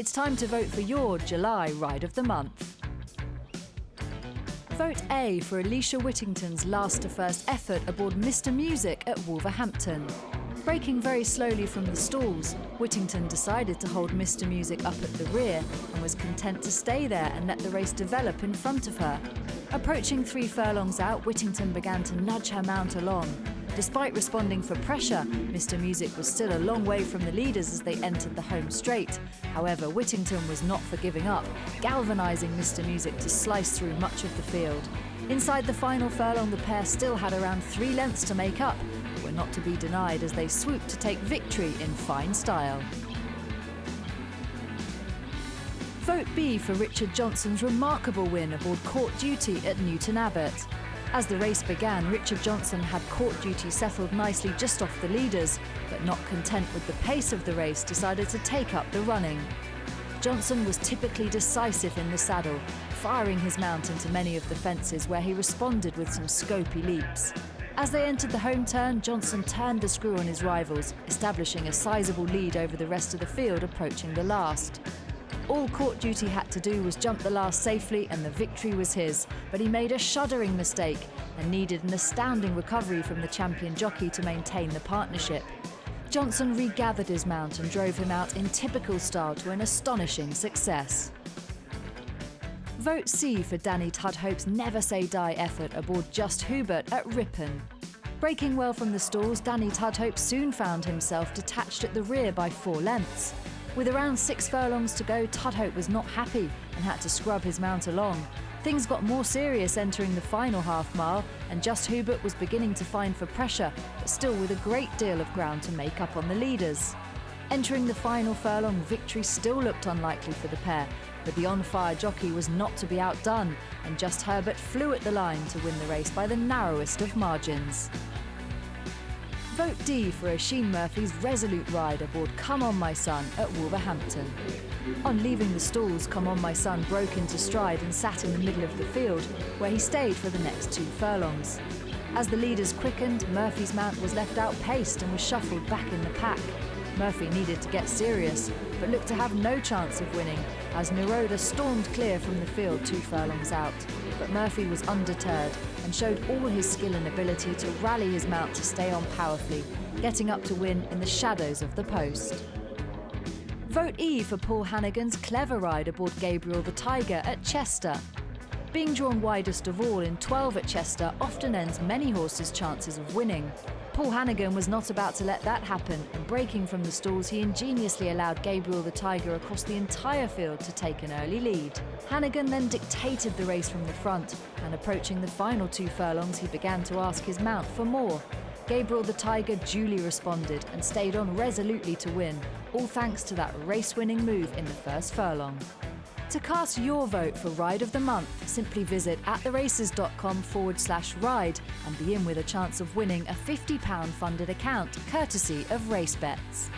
It's time to vote for your July Ride of the Month. Vote A for Alicia Whittington's last to first effort aboard Mr. Music at Wolverhampton. Braking very slowly from the stalls, Whittington decided to hold Mr. Music up at the rear and was content to stay there and let the race develop in front of her. Approaching 3 furlongs out, Whittington began to nudge her mount along. Despite responding for pressure, Mr. Music was still a long way from the leaders as they entered the home straight. However, Whittington was not for giving up, galvanising Mr. Music to slice through much of the field. Inside the final furlong, the pair still had around 3 lengths to make up, but were not to be denied as they swooped to take victory in fine style. Vote B for Richard Johnson's remarkable win aboard Court Duty at Newton Abbot. As the race began, Richard Johnson had Court Duty settled nicely just off the leaders, but not content with the pace of the race, decided to take up the running. Johnson was typically decisive in the saddle, firing his mount into many of the fences where he responded with some scopy leaps. As they entered the home turn, Johnson turned the screw on his rivals, establishing a sizable lead over the rest of the field approaching the last. All Court Duty had to do was jump the last safely and the victory was his, but he made a shuddering mistake and needed an astounding recovery from the champion jockey to maintain the partnership. Johnson regathered his mount and drove him out in typical style to an astonishing success. Vote C for Danny Tudhope's Never Say Die effort aboard Just Hubert at Ripon. Breaking well from the stalls, Danny Tudhope soon found himself detached at the rear by 4 lengths. With around 6 furlongs to go, Tudhope was not happy and had to scrub his mount along. Things got more serious entering the final half mile, and Just Hubert was beginning to find for pressure, but still with a great deal of ground to make up on the leaders. Entering the final furlong, victory still looked unlikely for the pair, but the on-fire jockey was not to be outdone, and Just Hubert flew at the line to win the race by the narrowest of margins. Vote D for Oisin Murphy's resolute ride aboard Come On My Son at Wolverhampton. On leaving the stalls, Come On My Son broke into stride and sat in the middle of the field, where he stayed for the next 2 furlongs. As the leaders quickened, Murphy's mount was left outpaced and was shuffled back in the pack. Murphy needed to get serious, but looked to have no chance of winning, as Neroda stormed clear from the field 2 furlongs out. But Murphy was undeterred and showed all his skill and ability to rally his mount to stay on powerfully, getting up to win in the shadows of the post. Vote E for Paul Hanagan's clever ride aboard Gabriel the Tiger at Chester. Being drawn widest of all in 12 at Chester often ends many horses' chances of winning. Paul Hanagan was not about to let that happen, and breaking from the stalls, he ingeniously allowed Gabriel the Tiger across the entire field to take an early lead. Hanagan then dictated the race from the front, and approaching the final 2 furlongs, he began to ask his mount for more. Gabriel the Tiger duly responded and stayed on resolutely to win, all thanks to that race-winning move in the first furlong. To cast your vote for Ride of the Month, simply visit attheraces.com/ride and be in with a chance of winning a £50 funded account courtesy of RaceBets.